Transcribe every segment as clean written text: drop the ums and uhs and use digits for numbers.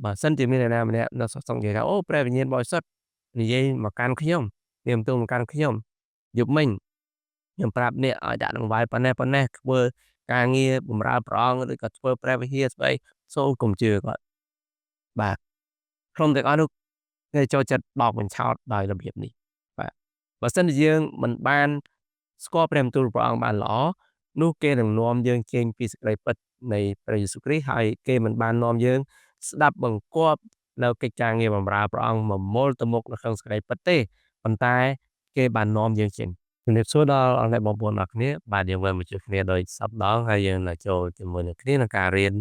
បើសិនជាមាននរណាម្នាក់នៅសង្កេតថាអូព្រះវិញ្ញាណបរិសុទ្ធនិយាយមកកាន់ខ្ញុំនាមទូលមកកាន់ខ្ញុំយប់មិញខ្ញុំប្រាប់អ្នកឲ្យដាក់ដង្វាយប៉ុណ្ណេះធ្វើការងារបម្រើព្រះអង្គឬក៏ធ្វើព្រះវិហារស្អីសូមកុំជឿគាត់បាទក្រុមទាំងអស់នោះគេចូលចិត្តបោកបញ្ឆោតដោយរបៀបនេះបាទបើសិនជាយើងមិនបានស្គាល់ព្រះបន្ទូលព្រះអង្គបានល្អនោះគេនឹងនាំយើងចេញពីសេចក្តីពិតនៃព្រះយេស៊ូវគ្រីស្ទហើយគេមិនបាននាំយើងស្ដាប់បង្គាប់នៅកិច្ចការងារបម្រើព្រះអង្គមមល់ទៅមុខនៅក្នុងសេចក្តីពិតទេប៉ុន្តែគេបាននាំយើងចេញជំរាបសួរដល់អស់អ្នកបងប្អូនអរគ្នាបាទយើងវិលមកជួបគ្នាដោយសប្តាហ៍ហើយយើងនឹងចូលជាមួយនឹងគ្នាក្នុងការរៀន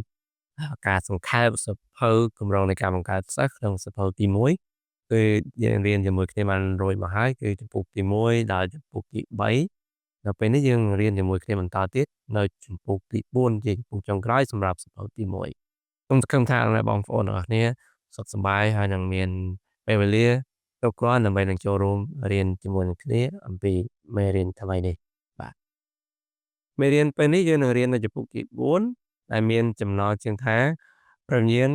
ការសង្ខេបសភៅគម្រោងនៃការបង្កើតសិស្សក្នុងសភៅទី1គឺយើងរៀនជាមួយគ្នាបានរួចមកហើយគឺចំពុកទី1ដល់ចំពុកទី3នៅពេលនេះយើងរៀនជាមួយគ្នាបន្តទៀតនៅចំពុកទី4ជាចំពុកចុងក្រោយសម្រាប់សភៅទី1ខ្ញុំសង្ឃឹមថាអ្នកបងប្អូនទាំងអស់គ្នាសុខសប្បាយហើយនឹងមានពេលវេលាគ្រប់គ្រាន់ដើម្បីនឹងចូលរួមរៀនជាមួយនឹងគ្នាអំពីមេរៀនថ្មីនេះបាទមេរៀនពេលនេះយើងនឹងរៀននៅចំពុកទី4ដែលមានចំណងជើងថាព្រះវិញ្ញាណ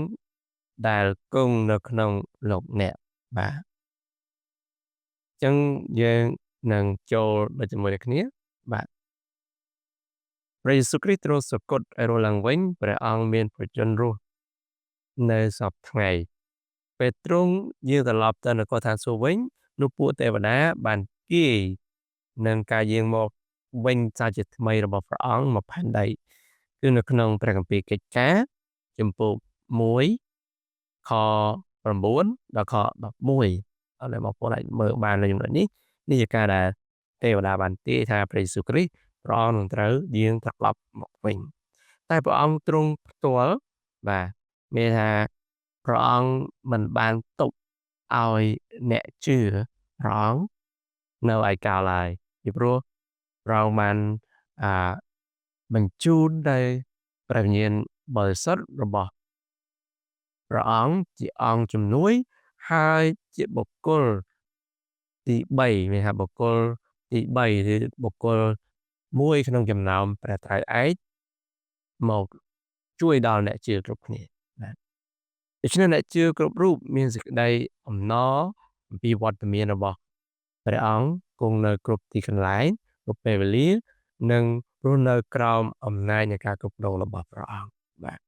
ដែលគង់នៅក្នុងលោកអ្នកបាទអញ្ចឹងយើងនឹងចូលទៅជាមួយគ្នាបាទព្រះយេស៊ូវគ្រីស្ទទ្រង់សគត់ឲ្យរស់ឡើងវិញព្រះអង្គមានព្រះជន្មរស់នៅសពថ្ងៃពេលទ្រង់យាងត្រឡប់ទៅនគរឋានសួគ៌វិញនោះពួកទេវតាបានគាយនឹងការយាងមកវិញសាជាថ្មីរបស់ព្រះអង្គមកផែនដីគឺនៅក្នុងព្រះគម្ពីរកិច្ចការចំពុក1ខ9ដល់ខ11អរអ្នកបងប្អូនអាចមើលបាននៅចំណុចនេះនេះជាការដែលទេវតាបានទាយថាព្រះយេស៊ូវគ្រីស្ទព្រះអង្គនឹងត្រូវយាងត្រឡប់មកវិញតែព្រះអង្គទ្រង់ផ្ទាល់បាទមានថាព្រះអង្គមិនបានទុកឲ្យអ្នកជឿព្រះអង្គនៅឯកោឡើយពីព្រោះព្រះអង្គបានបញ្ជូននៅព្រះវិញ្ញាណបរិសុទ្ធរបស់ព្រះអង្គជាអង្គជំនួយហើយជាបុគ្គលទី3មានថាបុគ្គលទី3ឬបុគ្គលមួយក្នុងចំណោមព្រះត្រៃឯកមកជួយដល់អ្នកជឿគ្រប់គ្នាបាទដូច្នេះអ្នកជឿគ្រប់រូបមានសេចក្តីអំណរអំពីវត្តមានរបស់ព្រះអង្គគង់នៅគ្រប់ទីកន្លែងគ្រប់ពេលវេលានិងរស់នៅក្រោមអំណាចនៃការគ្រប់គ្រងរបស់ព្រះអង្គបាទ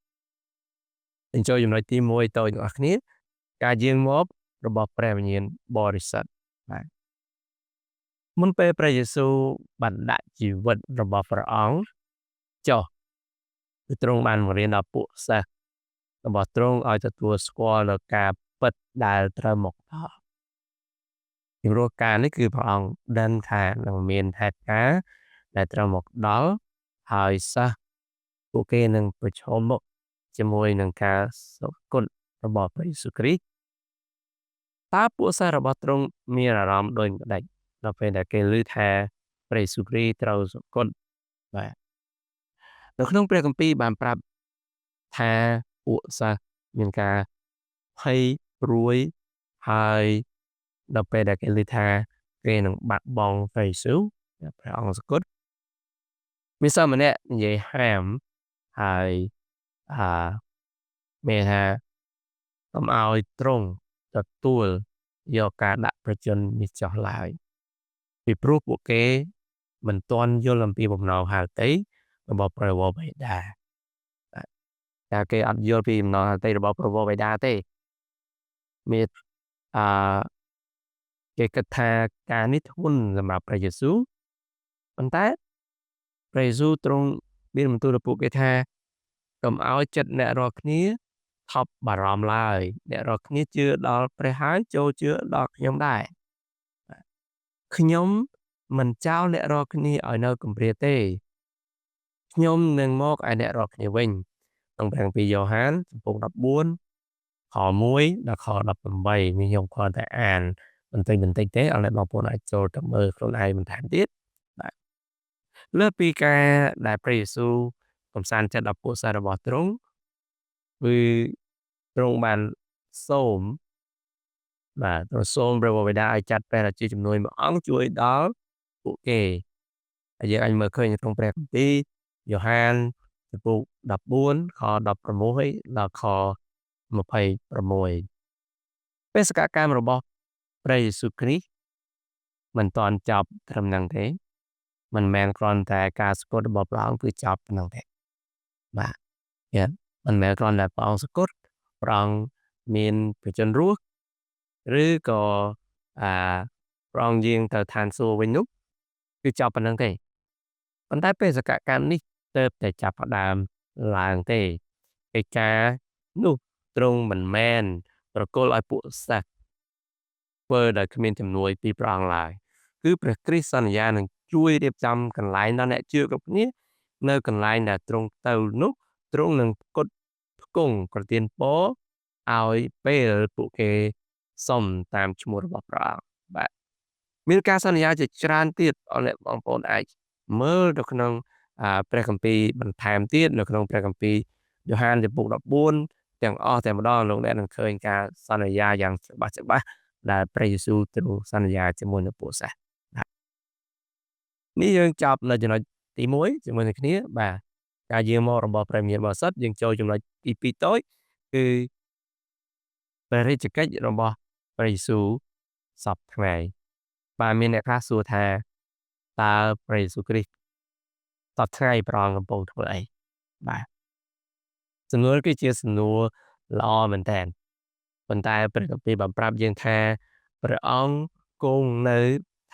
អញ្ចឹងចំណុចទី1តើអ្នកនរគ្នាការយាងមករបស់ព្រះវិញ្ញាណបរិសុទ្ធបាទមុនពេលព្រះយេស៊ូវបានដាក់ជីវិតរបស់ព្រះអង្គចុះគឺទ្រង់បានបង្រៀនដល់ពួកសិស្សរបស់ទ្រង់ឲ្យទទួលស្គាល់នូវការពិតដែលត្រូវមកដល់ពីព្រោះការនេះគឺព្រះអង្គដឹងថានឹងមានហេតុការណ៍ដែលត្រូវមកដល់ហើយសិស្សពួកគេនឹងប្រឈមមុខជាមួយនឹងការសុគតរបស់ព្រះយេស៊ូវគ្រីស្ទតើពួកសិស្សរបស់ទ្រង់មានអារម្មណ៍ដូចម្ដេចនៅពេលដែលគេឮថាព្រះយេស៊ូវគ្រីស្ទត្រូវសុគតបាទនៅក្នុងព្រះគម្ពីរបានប្រាប់ថាពួកសិស្សមានការភ័យព្រួយហើយដល់ពេលដែលគេឮថាគេនឹងបាត់បង់ព្រះយេស៊ូវព្រះអង្គសុគតមានសិស្សម្នាក់និយាយហាមហើយមានថាកុំឲ្យទ្រង់ទទួលយកការដាក់ប្រជញ្ញនេះចោះឡើយពីព្រោះពួកគេមិនទាន់យល់អំពីបំណងហាតីរបស់ព្រះវរបិតាតែគេអត់យល់ពីបំណងហាតីរបស់ព្រះវរបិតាទេមានគេគិតថាការនេះធ្ងន់សម្រាប់ព្រះយេស៊ូវប៉ុន្តែព្រះយេស៊ូវទ្រង់មានបន្ទូលដល់ពួកគេថាកុំឲ្យចិត្តអ្នករាល់គ្នាថប់បារម្ភឡើយអ្នករាល់គ្នាជឿដល់ព្រះហើយចូលជឿដល់ខ្ញុំដែរខ្ញុំមិនចោលអ្នករាល់គ្នាឲ្យនៅគម្រាទេខ្ញុំនឹងមកឲ្យអ្នករាល់គ្នាវិញក្នុងព្រះគម្ពីរយ៉ូហានចំពុក14ខ1ដល់ខ18នេះខ្ញុំគ្រាន់តែអានបន្តិចទេឲ្យអ្នកបងប្អូនអាចចូលទៅមើលខ្លួនឯងបន្ថែមទៀតបាទលើពីការដែលព្រះយេស៊ូវកំសាន្តចិត្តដល់ពួកសិស្សរបស់ទ្រង់គឺទ្រង់បានសូមបាទទ្រង់សូមព្រះវរបិតាឲ្យចាត់ព្រះរាជាជំនួយមួយអង្គជួយដល់ពួកគេហើយយើងអាចមើលឃើញក្នុងព្រះគម្ពីរយ៉ូហានចំពុក14ខ16ដល់ខ បេសកកម្មរបស់ព្រះយេស៊ូវគ្រីស្ទមិនទាន់ចប់ត្រឹមហ្នឹងទេមិនមែនគ្រាន់តែការស្គត់របស់ព្រះអង្គគឺចប់ប៉ុណ្ណឹងទេបាទមិនមែនគ្រាន់តែព្រះអង្គស្គត់ព្រះអង្គមានប្រជញ្ញរស់ឬក៏ព្រះអង្គយាងទៅឋានសួគ៌វិញនោះគឺចប់ប៉ុណ្ណឹងទេប៉ុន្តែបេសកកម្មនេះទើបតែចាប់ផ្ដើមឡើងទេកិច្ចការនោះទ្រង់មិនមែនប្រគល់ឲ្យពួកសិស្សធ្វើដោយគ្មានជំនួយពីព្រះអង្គឡើយគឺព្រះគ្រីស្ទសន្យានឹងជួយរៀបចំកន្លែងដល់អ្នកជឿគ្រប់គ្នានៅកន្លែងដែលទ្រង់ទៅនោះទ្រង់នឹងផ្គត់ផ្គង់ប្រទានពរឲ្យពេលពួកគេសុំតាមឈ្មោះរបស់ព្រះអង្គបាទមានការសន្យាជាច្រើនទៀតអរអ្នកបងប្អូនអាចមើលនៅក្នុងព្រះគម្ពីរបន្ថែមទៀតនៅក្នុងព្រះគម្ពីរយ៉ូហានចំពុក14ទាំងអស់តែម្ដងលោកអ្នកនឹងឃើញការសន្យាយ៉ាងច្បាស់ដែលព្រះយេស៊ូវទ្រង់សន្យាជាមួយនឹងពួកសិស្សនេះយើងចប់នៅចំណុចទី1ជាមួយនឹងគ្នាបាទការយាងមករបស់ព្រះវិញ្ញាណបរិសុទ្ធយើងចូលចំណុចទី2តូចគឺព្រះរាជកិច្ចរបស់ព្រះយេស៊ូវសពថ្ងៃបាទមានអ្នកខ្លះសួរថាតើព្រះយេស៊ូវគ្រីស្ទសពថ្ងៃព្រះអង្គកំពុងធ្វើអីបាទសំណួរគឺជាសំណួរល្អមែនតើប៉ុន្តែព្រះគម្ពីរបានប្រាប់យើងថាព្រះអង្គគង់នៅ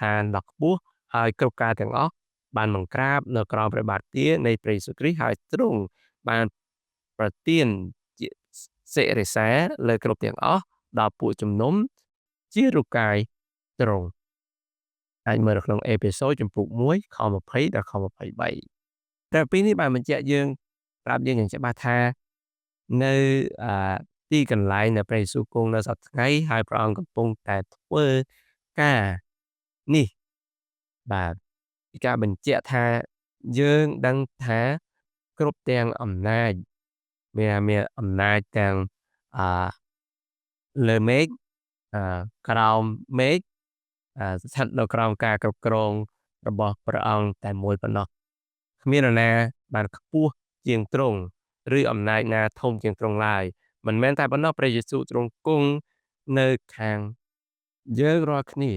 ឋានដ៏ខ្ពស់ហើយគ្រប់ការទាំងអស់បានបង្ក្រាបនៅក្រោមព្រះបាទទានៃព្រះយេស៊ូវគ្រីស្ទហើយទ្រង់បានប្រទានជាសិរិសាលើគ្រប់ទាំងអស់ដល់ពួកជំនុំជារូបកាយទ្រង់អាចមើលនៅក្នុងអេពីសូតចំពុក1ខ20ដល់ខ23តែពីនេះបានបញ្ជាក់យើងប្រាប់យើងយ៉ាងច្បាស់ថានៅទីកន្លែងដែលព្រះយេស៊ូវគង់នៅសប្តាហ៍ថ្ងៃហើយព្រះអង្គកំពុងតែធ្វើការនេះបាទពីការបញ្ជាក់ថាយើងដឹងថាគ្រប់ទាំងអំណាចមានអំណាចទាំងលើមេឃក្រោមមេឃស្ថិតនៅក្រោមការគ្រប់គ្រងរបស់ព្រះអង្គតែមួយប៉ុណ្ណោះគ្មាននរណាបានខ្ពស់ជាងទ្រង់ឬអំណាចណាធំជាងទ្រង់ឡើយមិនមែនតែប៉ុណ្ណោះព្រះយេស៊ូវទ្រង់គង់នៅខាងយើងរាល់គ្នា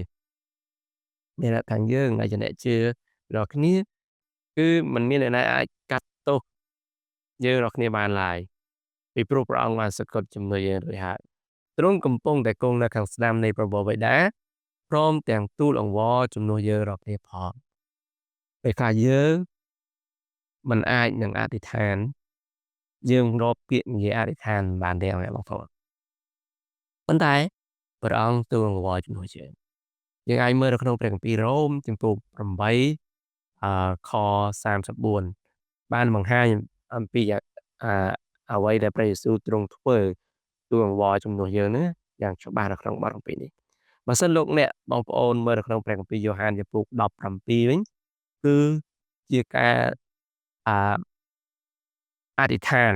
មានខាងយើងដែលជាអ្នកជឿរាល់គ្នាគឺមិនមានអ្នកណាអាចកាត់ទោសយើងរាល់គ្នាបានឡើយពីព្រោះព្រះអង្គបានសក្តិជំនួយយើងរួចហើយទ្រង់កំពុងតែគង់នៅខាងស្ដាំនៃព្រះបិតាព្រមទាំងទូលអង្វរជំនួសយើងរាល់គ្នាផងពេលខ្លះយើងមិនអាចនឹងអធិដ្ឋានយើងរកពាក្យនិយាយអធិដ្ឋានបានទេបងប្អូនប៉ុន្តែព្រះអង្គទូលអង្វរជំនួសយើងអាចមើលនៅក្នុងព្រះគម្ពីររ៉ូមចំពោះ8ខ34បានបង្ហាញអំពីអ្វីដែលព្រះយេស៊ូវទ្រង់ធ្វើទូលអង្វរជំនួសយើងនឹងយ៉ាងច្បាស់នៅក្នុងបទគម្ពីរនេះបើសិនលោកអ្នកបងប្អូនមើលនៅក្នុងព្រះគម្ពីរយ៉ូហានចំពុក17វិញគឺជាការអធិដ្ឋាន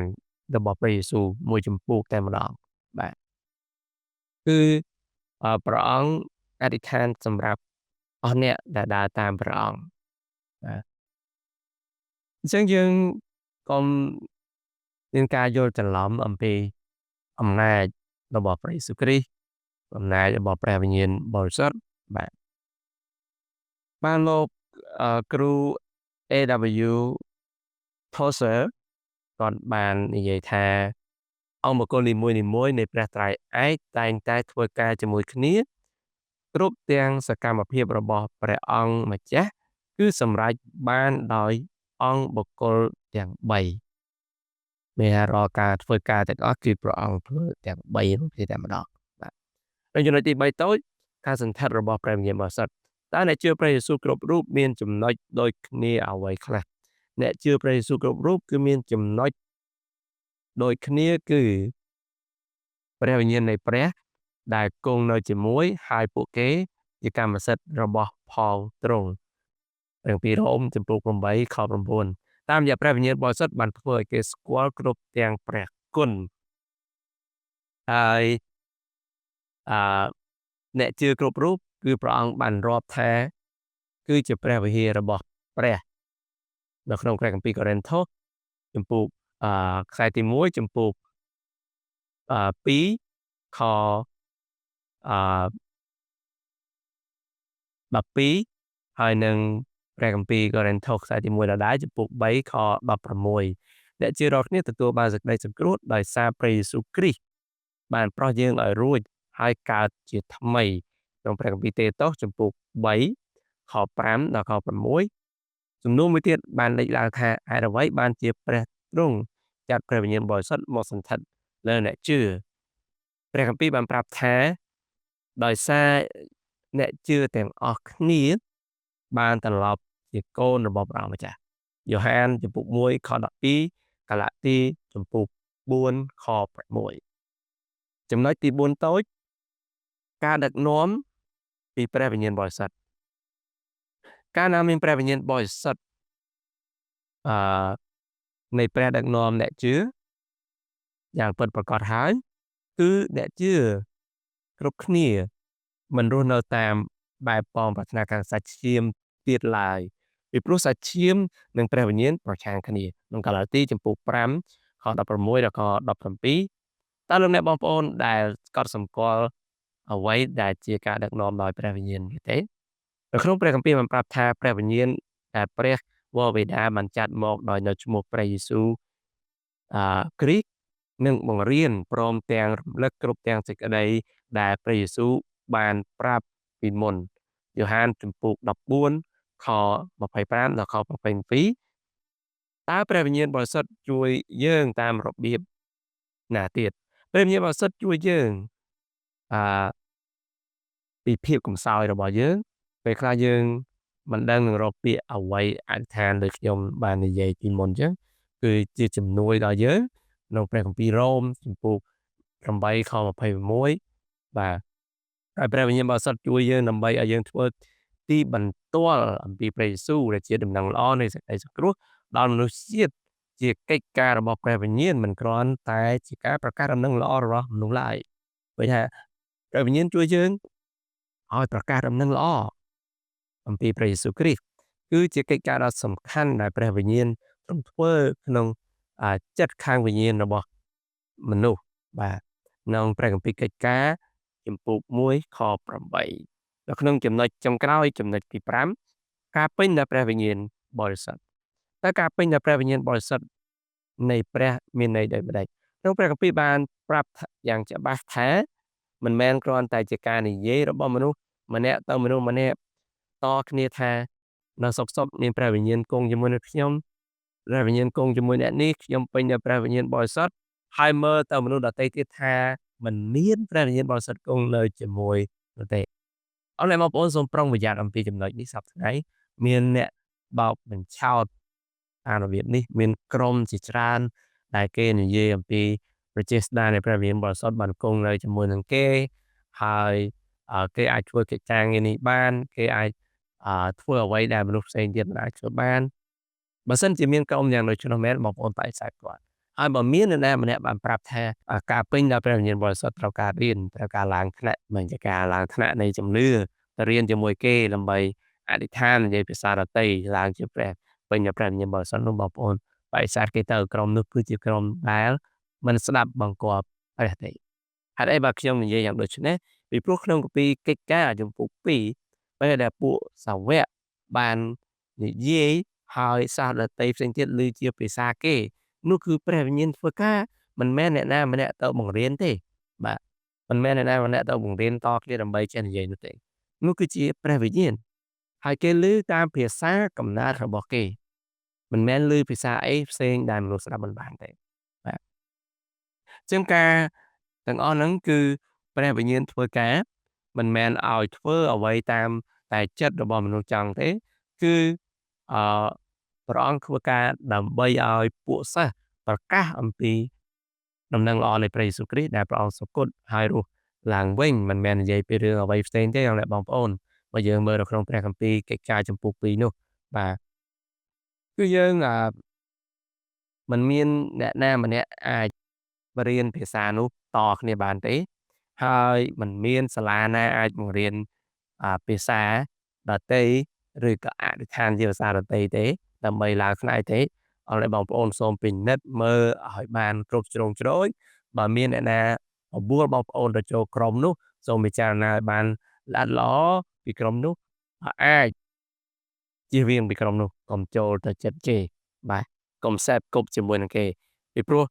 របស់ព្រះយេស៊ូវមួយចំពោះតែម្ដងបាទគឺព្រះអង្គអធិដ្ឋានសម្រាប់អស់អ្នកដែលដើរតាមព្រះអង្គបាទអញ្ចឹងយើងកុំមានការយល់ច្រឡំអំពីអំណាចរបស់ព្រះយេស៊ូវគ្រីស្ទអំណាចរបស់ព្រះវិញ្ញាណបរិសុទ្ធបាទបានលោកគ្រូ A.W. Tozer គាត់បាននិយាយថាអង្គបុគ្គលនីមួយៗនៃព្រះត្រៃឯកតែងតែធ្វើការជាមួយគ្នាគ្រប់ទាំងសកម្មភាពរបស់ព្រះអង្គម្ចាស់គឺសម្រេចបានដោយអង្គបុគ្គលទាំង3មានរាល់ការធ្វើការទាំងអស់គឺព្រះអង្គធ្វើទាំង3នោះតែម្ដងបាទហើយចំណុចទី3តូចការសង្ខេបរបស់ព្រះវិញ្ញាណបរិសុទ្ធតើអ្នកជឿព្រះយេស៊ូវគ្រប់រូបមានចំណុចដូចគ្នាអ្វីខ្លះអ្នកជឿព្រះយេស៊ូវគ្រប់រូបគឺមានចំណុចដូចគ្នាគឺព្រះវិញ្ញាណនៃព្រះដែលគង់នៅជាមួយហើយពួកគេជាកម្មសិទ្ធិរបស់ផងទ្រង់ព្រះគម្ពីររ៉ូមចំពុក8ខ9តាមរយៈព្រះវិញ្ញាណបរិសុទ្ធបានធ្វើឲ្យគេស្គាល់គ្រប់ទាំងព្រះគុណហើយអ្នកជឿគ្រប់រូបគឺព្រះអង្គបានរាប់ថាគឺជាព្រះវិហាររបស់ព្រះនៅក្នុងព្រះគម្ពីរកូរិនថូសចំពុកខ្សែទី1ចំពុក 2 ខ អឺ 12 ហើយនិងព្រះគម្ពីរកូរិនថូសខ្សែទី 1 ដដែលចំពុក 3 ខ 16 អ្នកជឿរាល់គ្នាទទួលបានសេចក្តីសង្គ្រោះដោយសារព្រះយេស៊ូវគ្រីស្ទបានប្រោះយើងឲ្យរួចហើយកើតជាថ្មីក្នុងព្រះគម្ពីរតេតុសចំពុក 3 ខ 5 ដល់ ខ 6 សំណួរមួយទៀតបានលេចឡើងថាហេតុអ្វីបានជាព្រះទ្រង់ចាត់ព្រះវិញ្ញាណបរិសុទ្ធមកសន្ធិដ្ឋលើអ្នកជឿព្រះគម្ពីរបានប្រាប់ថាដោយសារអ្នកជឿទាំងអស់គ្នាបានត្រឡប់ជាកូនរបស់ព្រះអង្គម្ចាស់យ៉ូហានចំពុក 1 ខ 12 កាឡាទីចំពុក 4 ខ 6 ចំណុចទី 4 តូចការដឹកនាំពីព្រះវិញ្ញាណបរិសុទ្ធកាលណាមានព្រះវិញ្ញាណបរិសុទ្ធអឺនៃព្រះដឹកនាំអ្នកជឿយ៉ាងពិតប្រាកដហើយគឺអ្នកជឿគ្រប់គ្នាមិនរស់នៅតាមបែបប៉ងប្រាថ្នាខាងសាច់ឈាមទៀតឡើយពីព្រោះសាច់ឈាមនិងព្រះវិញ្ញាណប្រឆាំងគ្នាក្នុងកាឡាទីចំពុក 5 ខ 16 ដល់ ខ 17 តើលោកអ្នកបងប្អូនដែលកត់សម្គាល់អ្វីដែលជាការដឹកនាំដោយព្រះវិញ្ញាណទេនៅក្នុងព្រះគម្ពីរបានប្រាប់ថាព្រះវិញ្ញាណដែលព្រះវរបិតាបានចាត់មកដោយនៅឈ្មោះព្រះយេស៊ូវគ្រីស្ទនឹងបង្រៀនព្រមទាំងរំលឹកគ្រប់ទាំងសេចក្តីដែលព្រះយេស៊ូវបានប្រាប់ពីមុនយ៉ូហានចំពុក 14 ខ 25 ដល់ ខ 27 តើព្រះវិញ្ញាណបរិសុទ្ធជួយយើងតាមរបៀបណាទៀតព្រះវិញ្ញាណបរិសុទ្ធជួយយើងពីភាពកំសោយរបស់យើងពេលខ្លះយើងមិនដឹងនឹងរកពាក្យអ្វីអធិដ្ឋានដោយខ្ញុំបាននិយាយពីមុនអញ្ចឹងគឺជាជំនួយដល់យើងក្នុងព្រះគម្ពីររ៉ូមចំពុក 8 ខ 26 បាទហើយព្រះវិញ្ញាណបរិសុទ្ធជួយយើងដើម្បីឲ្យយើងធ្វើទីបន្ទាល់អំពីព្រះយេស៊ូវដែលជាដំណឹងល្អនៃសេចក្តីសង្គ្រោះដល់មនុស្សជាតិជាកិច្ចការរបស់ព្រះវិញ្ញាណមិនគ្រាន់តែជាការប្រកាសដំណឹងល្អរបស់មនុស្សឡើយព្រោះថាព្រះវិញ្ញាណជួយយើងឲ្យប្រកាសដំណឹងល្អអំពីព្រះយេស៊ូវគ្រីស្ទគឺជាកិច្ចការដ៏សំខាន់ដែលព្រះវិញ្ញាណទ្រង់ធ្វើក្នុងចិត្តខាងវិញ្ញាណរបស់មនុស្សបាទក្នុងព្រះគម្ពីរកិច្ចការចំពុក 1 ខ 8 នៅក្នុងចំណុចចុងក្រោយចំណុចទី 5 ការពេញដោយព្រះវិញ្ញាណបរិសុទ្ធតើការពេញដោយព្រះវិញ្ញាណបរិសុទ្ធនៃព្រះមានន័យដូចម្ដេចក្នុងព្រះគម្ពីរបានប្រាប់យ៉ាងច្បាស់ថាមិនមែនគ្រាន់តែជាការនិយាយរបស់មនុស្សម្នាក់ទៅមនុស្សម្នាក់តគ្នាថានៅសុខមានព្រះវិញ្ញាណគង់ជាមួយនឹងខ្ញុំព្រះវិញ្ញាណគង់ជាមួយអ្នកនេះខ្ញុំពេញដោយព្រះវិញ្ញាណបរិសុទ្ធហើយមើលទៅមនុស្សដទៃទៀតថាមិនមានព្រះវិញ្ញាណបរិសុទ្ធគង់នៅជាមួយនោះទេអរលោកបងប្អូនសូមប្រុងប្រយ័ត្នអំពីចំណុចនេះសប្តាហ៍ថ្ងៃមានអ្នកបោកបញ្ឆោតតាមរបៀបនេះមានក្រុមជាច្រើនដែលគេនិយាយអំពីប្រជាស្ដារនៃព្រះវិញ្ញាណបរិសុទ្ធបានគង់នៅជាមួយនឹងគេហើយគេអាចធ្វើកិច្ចការងារនេះបានគេអាចធ្វើអ្វីដែលមនុស្សផ្សេងទៀតមិនអាចធ្វើបានបើសិនជាមានក្រុមយ៉ាងដូចនោះមែនបងប្អូនបដិសេធគាត់ហើយបើមាននរណាម្នាក់បានប្រាប់ថាការពេញដោយព្រះវិញ្ញាណបរិសុទ្ធត្រូវការរៀនត្រូវការឡើងថ្នាក់មិនជាការឡើងថ្នាក់នៃជំនឿទៅរៀនជាមួយគេដើម្បីអធិដ្ឋាននិយាយភាសាដទៃឡើងជាព្រះពេញដោយព្រះវិញ្ញាណបរិសុទ្ធនោះបងប្អូនបដិសេធគេទៅក្រុមនោះគឺជាក្រុមដែលមិនស្ដាប់បង្គាប់ព្រះទេហេតុអីបើខ្ញុំនិយាយយ៉ាងដូចនេះពីព្រោះក្នុងគម្ពីរកិច្ចការចំពុក 2 ពេលដែលពួកសាវកបាននិយាយហើយសាសដទៃផ្សេងទៀតឮជាភាសាគេនោះគឺព្រះវិញ្ញាណធ្វើការមិនមែនអ្នកណាម្នាក់ទៅបង្រៀនទេបាទមិនមែនអ្នកណាម្នាក់ទៅបង្រៀនតគ្នាដើម្បីចេះនិយាយនោះទេនោះគឺជាព្រះវិញ្ញាណហើយគេឮតាមភាសាកំណើតរបស់គេមិនមែនឮភាសាអីផ្សេងដែលមនុស្សស្ដាប់មិនបានទេបាទជាងការទាំងអស់ហ្នឹងគឺព្រះវិញ្ញាណធ្វើការមិនមែនឲ្យធ្វើអ្វីតាមតែចិត្តរបស់មនុស្សចង់ទេគឺព្រះអង្គធ្វើការដើម្បីឲ្យពួកសិស្សប្រកាសអំពីដំណឹងល្អនៃព្រះយេស៊ូវគ្រីស្ទដែលព្រះអង្គសុគតហើយរស់ឡើងវិញមិនមែននិយាយពីរឿងអ្វីផ្សេងទេបងប្អូនបើយើងមើលនៅក្នុងព្រះគម្ពីរកិច្ចការចំពុក 2 នោះបាទគឺយើងមិនមានអ្នកណាម្នាក់អាចរៀនភាសានោះតគ្នាបានទេហើយមិនមានសាលាណាអាចបង្រៀនភាសាដទៃឬក៏អធិដ្ឋានជាភាសាដទៃទេដើម្បីឡើងថ្នាក់ទេអរលោកបងប្អូនសូមពិនិត្យមើលឲ្យបានគ្រប់ជ្រុងជ្រោយ បើមានអ្នកណាបបួលបងប្អូនទៅចូលក្រុមនោះសូមពិចារណាឲ្យបានល្អិតល្អពីក្រុមនោះបើអាចជៀសវាងពីក្រុមនោះកុំចូលទៅជិតគេបាទកុំសេពគប់ជាមួយនឹងគេពីព្រោះ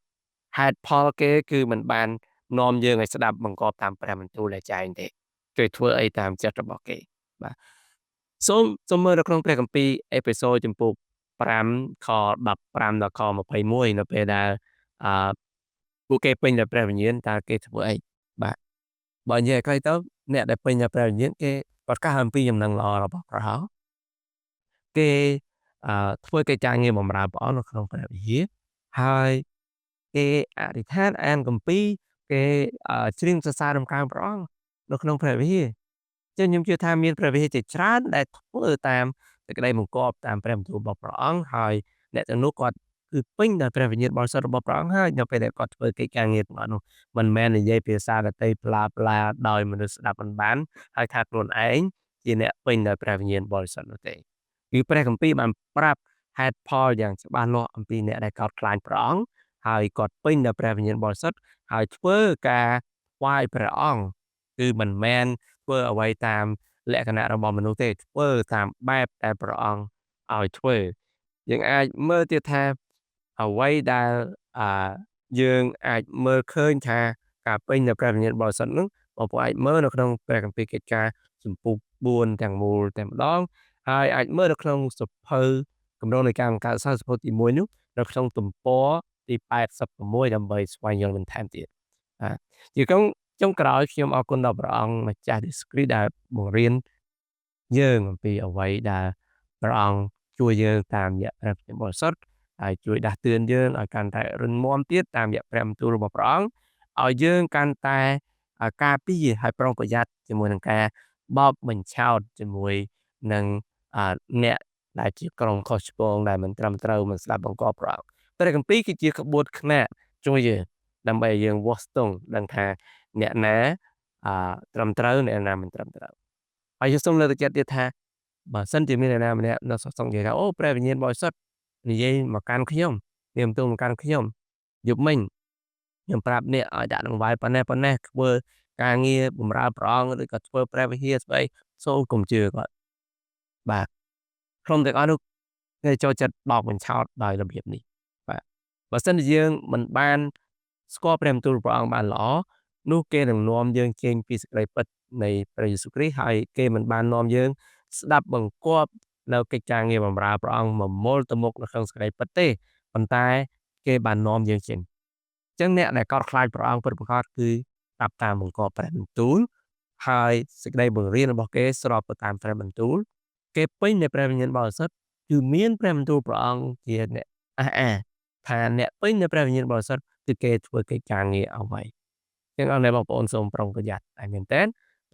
ហេតុផលគេគឺមិនបាននាំយើងឲ្យស្ដាប់បង្គាប់តាមព្រះបន្ទូលដែលចែងទេគេធ្វើអីតាមចិត្តរបស់គេបាទសូមមើលនៅក្នុងព្រះគម្ពីរអេផេសូចំពុក5ខ15ដល់ខ21នៅពេលដែលអឺពួកគេពេញដោយព្រះវិញ្ញាណតើគេធ្វើអីបាទបើនិយាយឲ្យខ្លីទៅអ្នកដែលពេញដោយព្រះវិញ្ញាណគេប្រកាសអំពីដំណឹងល្អរបស់ព្រះគេធ្វើកិច្ចការងារបម្រើព្រះអង្គនៅក្នុងព្រះវិហារហើយគេអធិដ្ឋានអានគម្ពីរគេច្រៀងសរសើរដំណើរព្រះអង្គនៅក្នុងព្រះវិហារចឹងខ្ញុំជឿថាមានព្រះវិហារជាច្រើនដែលធ្វើតាមសេចក្តីបង្គាប់តាមព្រះបន្ទូលរបស់ព្រះអង្គហើយអ្នកទាំងនោះគាត់គឺពេញដោយព្រះវិញ្ញាណបរិសុទ្ធរបស់ព្រះអង្គហើយនៅពេលដែលគាត់ធ្វើកិច្ចការងារទាំងអស់នោះមិនមែននិយាយភាសាដទៃប្លាដោយមនុស្សស្ដាប់មិនបានហើយថាខ្លួនឯងជាអ្នកពេញដោយព្រះវិញ្ញាណបរិសុទ្ធនោះទេគឺព្រះគម្ពីរបានប្រាប់ហេតុផលយ៉ាងច្បាស់លាស់អំពីអ្នកដែលកោតខ្លាចព្រះអង្គហើយគាត់ពេញដោយព្រះវិញ្ញាណបរិសុទ្ធហើយធ្វើការថ្វាយព្រះអង្គគឺមិនមែនធ្វើអ្វីតាមលក្ខណៈរបស់មនុស្សទេធ្វើតាមបែបដែលព្រះអង្គឲ្យធ្វើយើងអាចមើលទៀតថាអ្វីដែលយើងអាចមើលឃើញថាការពេញដោយព្រះវិញ្ញាណបរិសុទ្ធនោះបងប្អូនអាចមើលនៅក្នុងព្រះគម្ពីរកិច្ចការជំពូក4ទាំងមូលតែម្ដងហើយអាចមើលនៅក្នុងសភៅគម្រោងនៃការបង្កើតសិស្សសភៅទី1នោះនៅក្នុងទំព័រទី86ដើម្បីស្វែងយល់បន្ថែមទៀតជាចុងក្រោយខ្ញុំអរគុណដល់ព្រះអង្គម្ចាស់យេស៊ូវគ្រីស្ទដែលបង្រៀនយើងអំពីអ្វីដែលព្រះអង្គជួយយើងតាមរយៈព្រះវិញ្ញាណបរិសុទ្ធហើយជួយដាស់តឿនយើងឲ្យកាន់តែរឹងមាំទៀតតាមរយៈព្រះបន្ទូលរបស់ព្រះអង្គឲ្យយើងកាន់តែការពារហើយប្រុងប្រយ័ត្នជាមួយនឹងការបោកបញ្ឆោតជាមួយនឹងអ្នកដែលជាក្រុមខុសឆ្គងដែលមិនត្រឹមត្រូវមិនស្ដាប់បង្គាប់ព្រះអង្គព្រះគម្ពីរគឺជាក្បួនខ្នាតជួយយើងដើម្បីឲ្យយើងវាស់ស្ទង់ដឹងថាអ្នកណាត្រឹមត្រូវអ្នកណាមិនត្រឹមត្រូវហើយយើងសូមលើកទឹកចិត្តទៀតថាបើសិនជាមានអ្នកណាម្នាក់នៅសង្ឃនិយាយថាអូព្រះវិញ្ញាណបរិសុទ្ធនិយាយមកកាន់ខ្ញុំនាមទូមកកាន់ខ្ញុំយប់មិញខ្ញុំប្រាប់អ្នកឲ្យដាក់ដង្វាយប៉ុណ្ណេះធ្វើការងារបម្រើព្រះអង្គឬក៏ធ្វើព្រះវិហារស្អីសូមកុំជឿគាត់បាទក្រុមទាំងអស់នោះគេចូលចិត្តបោកបញ្ឆោតដោយរបៀបនេះបាទបើសិនជាយើងមិនបានស្គាល់ព្រះបន្ទូលព្រះអង្គបានល្អនោះគេនឹងនាំយើងចេញពីសេចក្តីពិតនៃព្រះយេស៊ូវគ្រីស្ទហើយគេមិនបាននាំយើងស្ដាប់បង្គាប់នៅកិច្ចការងារបម្រើព្រះអង្គមមល់ទៅមុខនៅក្នុងសេចក្តីពិតទេប៉ុន្តែគេបាននាំយើងចេញអញ្ចឹងអ្នកដែលកោតខ្លាចព្រះអង្គពិតប្រាកដគឺស្ដាប់តាមបង្គាប់ព្រះបន្ទូលហើយសេចក្តីបង្រៀនរបស់គេស្របទៅតាមព្រះបន្ទូលគេពេញនៃព្រះវិញ្ញាណបរិសុទ្ធគឺមានព្រះបន្ទូលព្រះអង្គជាអ្នកថាអ្នកពេញនៃព្រះវិញ្ញាណបរិសុទ្ធគឺគេធ្វើកិច្ចការងារអ្វីចឹងអរគុណបងប្អូនសូមប្រុងប្រយ័ត្នតែមែនតើ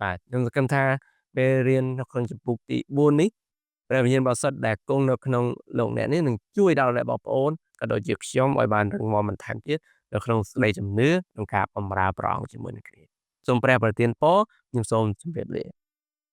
បាទខ្ញុំសង្ឃឹមថាពេលរៀននៅក្នុងជំពូកទី4នេះព្រះវិញ្ញាណបរិសុទ្ធដែលគង់នៅក្នុងលោកអ្នកនេះនឹងជួយដល់អ្នកបងប្អូនក៏ដូចជាខ្ញុំឲ្យបានរឹងមាំបន្ថែមទៀតនៅក្នុងសេចក្តីជំនឿក្នុងការបម្រើព្រះអង្គជាមួយនឹងគ្នាសូមព្រះប្រទានពរខ្ញុំសូមជម្រាបលា